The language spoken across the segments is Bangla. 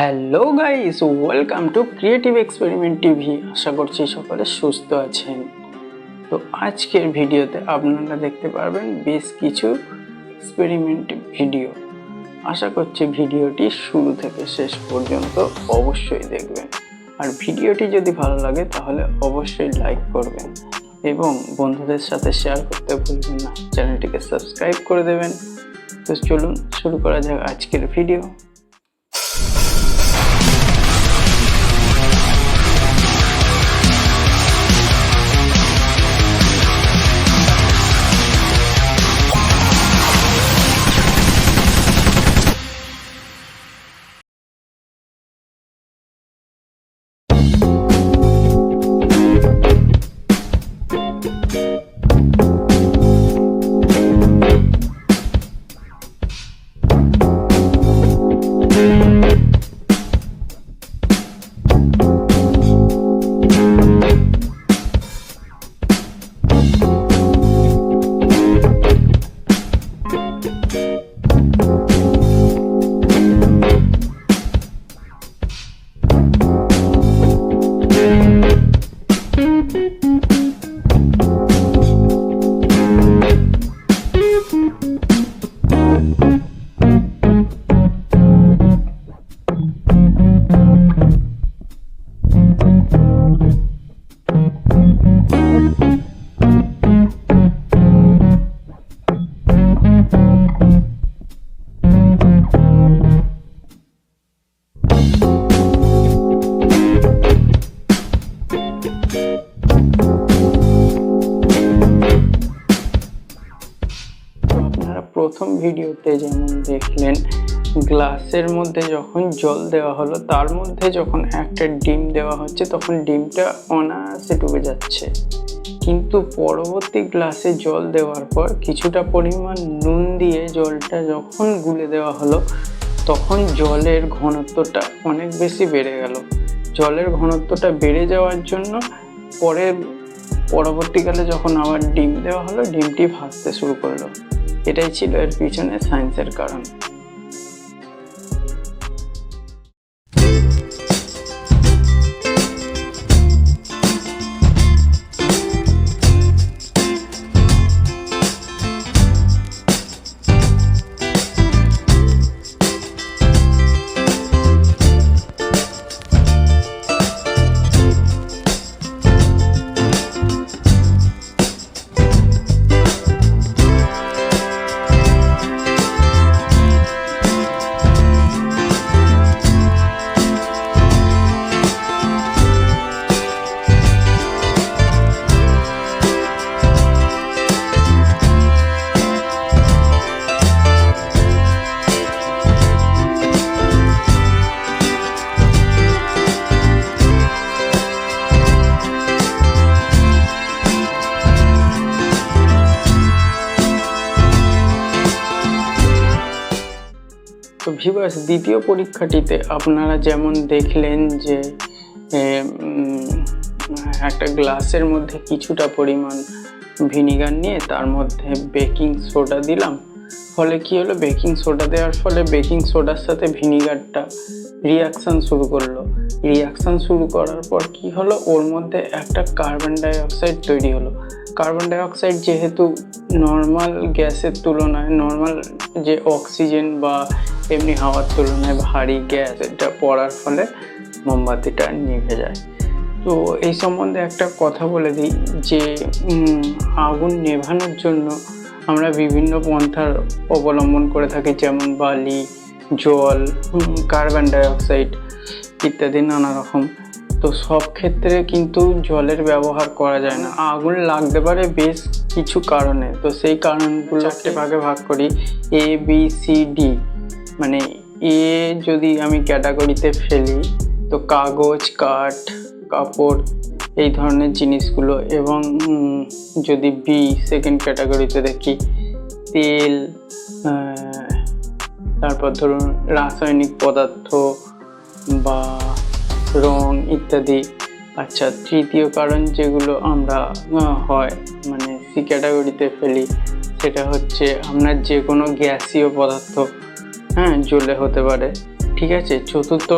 Hello guys, welcome to creative experiment TV. আশা করছি সকলে সুস্থ আছেন। তো আজকের ভিডিওতে আপনারা দেখতে পারবেন বেশ কিছু এক্সপেরিমেন্ট ভিডিও। আশা করছি ভিডিওটি শুরু থেকে শেষ পর্যন্ত অবশ্যই দেখবেন, আর ভিডিওটি যদি ভালো লাগে তাহলে অবশ্যই লাইক করবেন এবং বন্ধুদের সাথে শেয়ার করতে ভুলবেন না। চ্যানেলটিকে সাবস্ক্রাইব করে দেবেন। তো চলুন শুরু করা যাক আজকের ভিডিও। প্রথম ভিডিওতে যেমন দেখলেন, গ্লাসের মধ্যে যখন জল দেওয়া হলো তার মধ্যে যখন একটা ডিম দেওয়া হচ্ছে তখন ডিমটা অনায়াসে ডুবে যাচ্ছে, কিন্তু পরবর্তী গ্লাসে জল দেওয়ার পর কিছুটা পরিমাণ নুন দিয়ে জলটা যখন গুলে দেওয়া হলো তখন জলের ঘনত্বটা অনেক বেশি বেড়ে গেল। জলের ঘনত্বটা বেড়ে যাওয়ার জন্য পরবর্তীকালে যখন আবার ডিম দেওয়া হলো ডিমটি ভাসতে শুরু করলো। এটাই ছিল এর পিছনে সায়েন্সের কারণ। তো ভিউয়ার্স, দ্বিতীয় পরীক্ষাটিতে আপনারা যেমন দেখলেন যে একটা গ্লাসের মধ্যে কিছুটা পরিমাণ ভিনিগার নিয়ে তার মধ্যে বেকিং সোডা দিলাম, ফলে কি হলো, বেকিং সোডা দেওয়ার ফলে বেকিং সোডার সাথে ভিনিগারটা রিয়াকশান শুরু করলো। রিয়াকশান শুরু করার পর কি হলো, ওর মধ্যে একটা কার্বন ডাইঅক্সাইড তৈরি হলো। কার্বন ডাইঅক্সাইড যেহেতু নর্মাল গ্যাসের তুলনায়, নর্মাল যে অক্সিজেন বা এমনি হাওয়ার তুলনায় ভারী গ্যাস, এটা পড়ার ফলে মোমবাতিটা নিভে যায়। তো এই সম্বন্ধে একটা কথা বলে দিই যে আগুন নেভানোর জন্য আমরা বিভিন্ন পন্থার অবলম্বন করে থাকি, যেমন বালি, জল, কার্বন ডাইঅক্সাইড ইত্যাদি নানা রকম। তো সব ক্ষেত্রে কিন্তু জলের ব্যবহার করা যায় না, আগুন লাগতে পারে বেশ কিছু কারণে। তো সেই কারণগুলো চারটে ভাগে ভাগ করি, A, B, C, D। মানে এ যদি আমি ক্যাটাগরিতে ফেলি তো কাগজ, কাঠ, কাপড়, এই ধরনের জিনিসগুলো, এবং যদি বি সেকেন্ড ক্যাটাগরিতে দেখি তেল, তারপর ধরুন রাসায়নিক পদার্থ বা রং ইত্যাদি। আচ্ছা, তৃতীয় কারণ যেগুলো আমরা হয় মানে সি ক্যাটাগরিতে ফেলি, সেটা হচ্ছে আপনার যে কোনো গ্যাসীয় পদার্থ জ্বলে হতে পারে, ঠিক আছে। চতুর্থ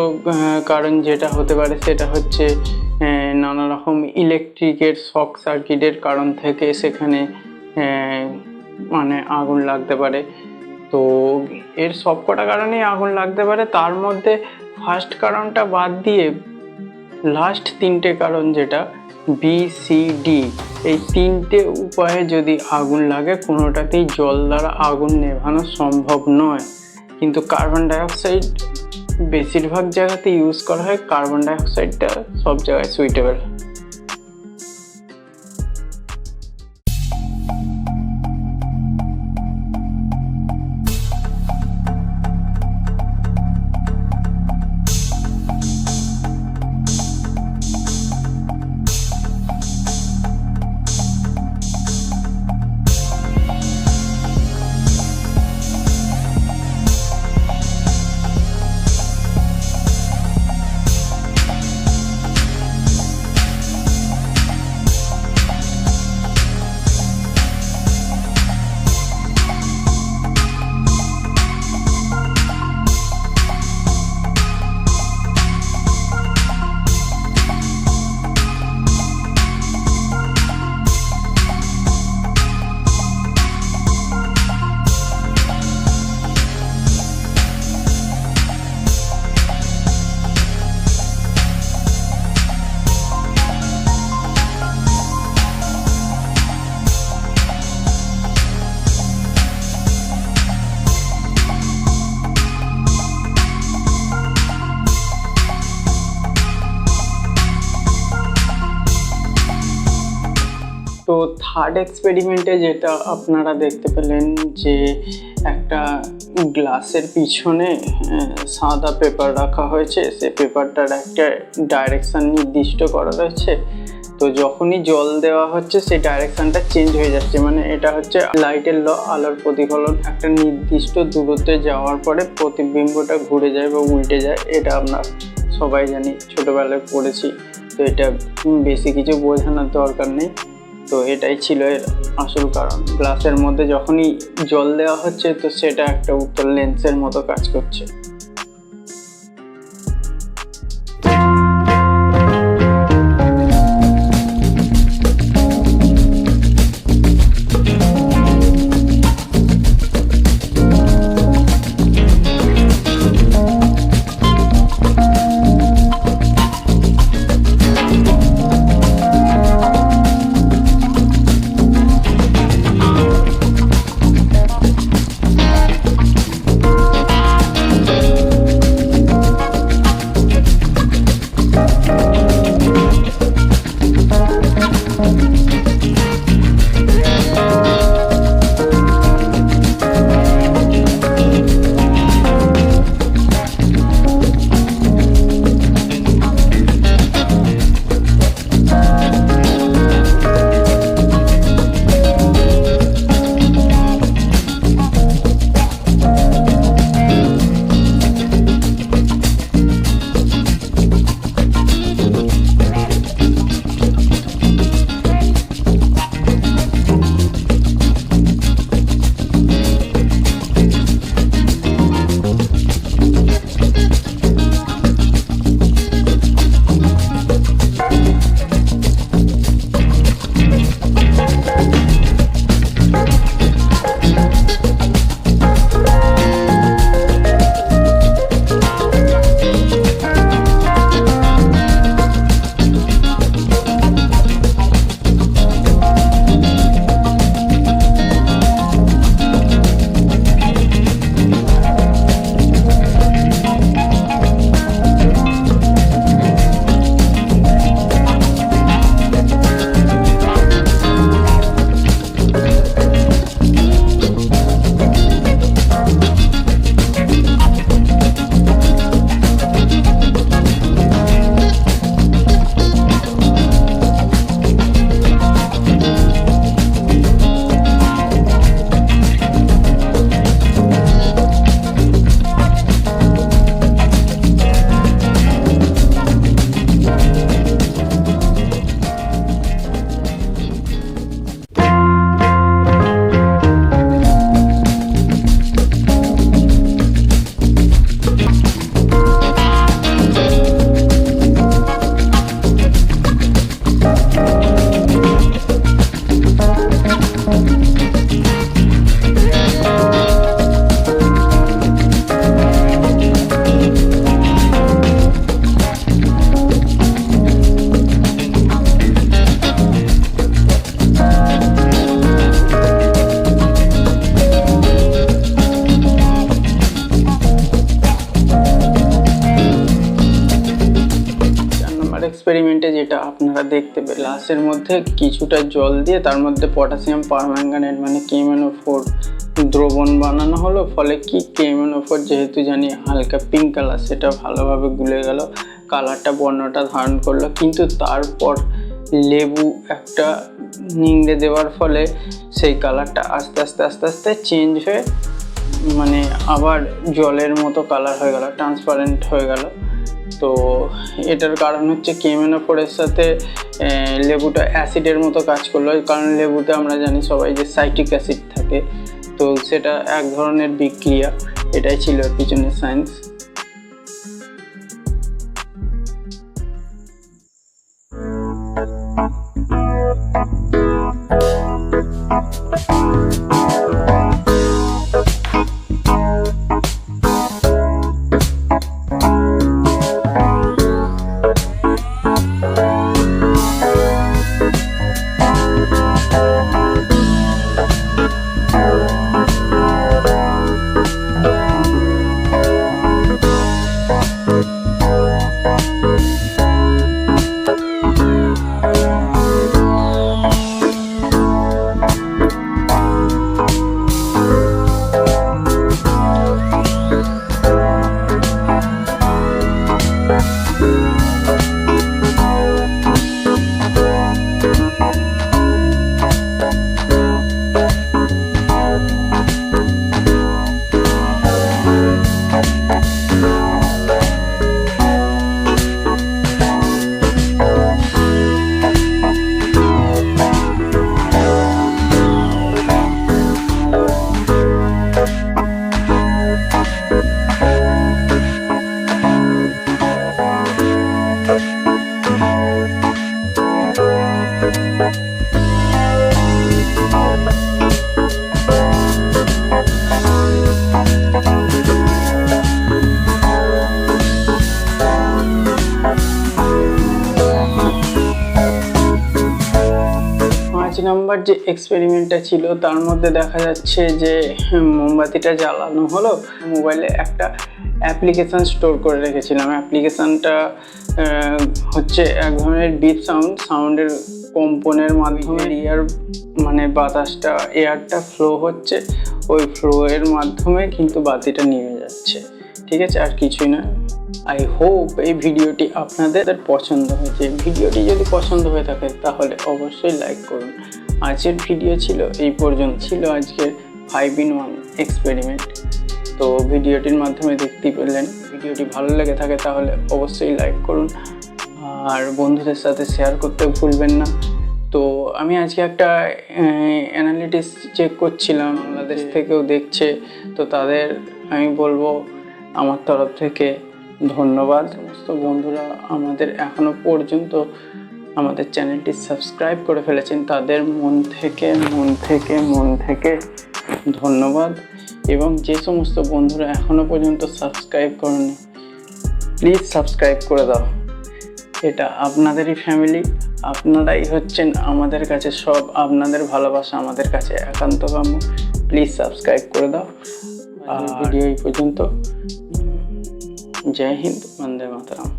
কারণ যেটা হতে পারে সেটা হচ্ছে নানা রকম ইলেকট্রিকের শক সার্কিটের কারণ থেকে সেখানে মানে আগুন লাগতে পারে। তো এর সবকটা কারণেই আগুন লাগতে পারে, তার মধ্যে ফার্স্ট কারণটা বাদ দিয়ে লাস্ট তিনটে কারণ যেটা বি সি ডি, এই তিনটে উপায়ে যদি আগুন লাগে কোনোটাতেই জল দ্বারা আগুন নেভানো সম্ভব নয়। কিন্তু কার্বন ডাইঅক্সাইড বেশিরভাগ জায়গাতে ইউজ করা হয়, কার্বন ডাইঅক্সাইডটা সব জায়গায় সুইটেবল। তো থার্ড এক্সপেরিমেন্টে যেটা আপনারা দেখতে পেলেন যে একটা গ্লাসের পিছনে সাদা পেপার রাখা হয়েছে, সে পেপারটার একটা ডাইরেকশান নির্দিষ্ট করা রয়েছে। তো যখনই জল দেওয়া হচ্ছে সেই ডাইরেকশানটা চেঞ্জ হয়ে যাচ্ছে, মানে এটা হচ্ছে লাইটের ল, আলোর প্রতিফলন একটা নির্দিষ্ট দূরত্বে যাওয়ার পরে প্রতিবিম্বটা ঘুরে যায় বা উল্টে যায়। এটা আমরা সবাই জানি, ছোটোবেলায় পড়েছি। তো এটা বেশি কিছু বোঝানোর দরকার নেই। তো এটাই ছিল এর আসল কারণ। গ্লাসের মধ্যে যখনই জল দেওয়া হচ্ছে তো সেটা একটা উত্তর লেন্সের মতো কাজ করছে। এক্সপেরিমেন্টে যেটা আপনারা দেখতে পেলেন, গ্লাসের মধ্যে কিছুটা জল দিয়ে তার মধ্যে পটাশিয়াম পারম্যাঙ্গানেট মানে KMnO4 দ্রবণ বানানো হলো। ফলে কি KMnO4 যেহেতু জানি হালকা পিঙ্ক কালার, সেটা ভালোভাবে গুলে গেল, কালারটা বর্ণটা ধারণ করলো। কিন্তু তারপর লেবু একটা নিংড়ে দেওয়ার ফলে সেই কালারটা আস্তে আস্তে চেঞ্জ হয়ে মানে আবার জলের মতো কালার হয়ে গেল, ট্রান্সপারেন্ট হয়ে গেল। তো এটার কারণ হচ্ছে KMnO4 এর সাথে লেবুটা অ্যাসিডের মতো কাজ করলো। কারণ লেবুতে আমরা জানি সবাই যে সাইট্রিক অ্যাসিড থাকে, তো সেটা এক ধরনের বিক্রিয়া। এটাই ছিল পিছনের সায়েন্স। নাম্বার যে এক্সপেরিমেন্টটা ছিল তার মধ্যে দেখা যাচ্ছে যে মোমবাতিটা জ্বালানো হলো, মোবাইলে একটা অ্যাপ্লিকেশান স্টোর করে রেখেছিলাম। অ্যাপ্লিকেশানটা হচ্ছে এক ধরনের বিপ সাউন্ডের কম্পনের মাধ্যমে এয়ার মানে বাতাসটা এয়ারটা ফ্লো হচ্ছে, ওই ফ্লোয়ের মাধ্যমে কিন্তু বাতিটা নিভে যাচ্ছে। ঠিক আছে, আর কিছুই না। আই হোপ এই ভিডিওটি আপনাদের পছন্দ হয়েছে। ভিডিওটি যদি পছন্দ হয়ে থাকে তাহলে অবশ্যই লাইক করুন। আজকের ভিডিও ছিল এই পর্যন্ত, ছিল আজকের 5-in-1 এক্সপেরিমেন্ট। তো ভিডিওটির মাধ্যমে দেখতেই পেলেন। ভিডিওটি ভালো লেগে থাকে তাহলে অবশ্যই লাইক করুন আর বন্ধুদের সাথে শেয়ার করতে ভুলবেন না। তো আমি আজকে একটা অ্যানালিটিক্স চেক করছিলাম, বাংলাদেশ থেকেও দেখছে। তো তাদের আমি বলবো আমার তরফ থেকে ধন্যবাদ। সমস্ত বন্ধুরা আমাদের এখনো পর্যন্ত আমাদের চ্যানেলটি সাবস্ক্রাইব করে ফেলেছেন, তাদের মন থেকে ধন্যবাদ। এবং যে সমস্ত বন্ধুরা এখনো পর্যন্ত সাবস্ক্রাইব করেনি, প্লিজ সাবস্ক্রাইব করে দাও। এটা আপনাদেরই ফ্যামিলি, আপনারাই হচ্ছেন আমাদের কাছে সব। আপনাদের ভালোবাসা আমাদের কাছে একান্ত কাম্য। প্লিজ সাবস্ক্রাইব করে দাও। আর ভিডিও এই পর্যন্ত। জয় হিন্দ, বন্দে মাতরম।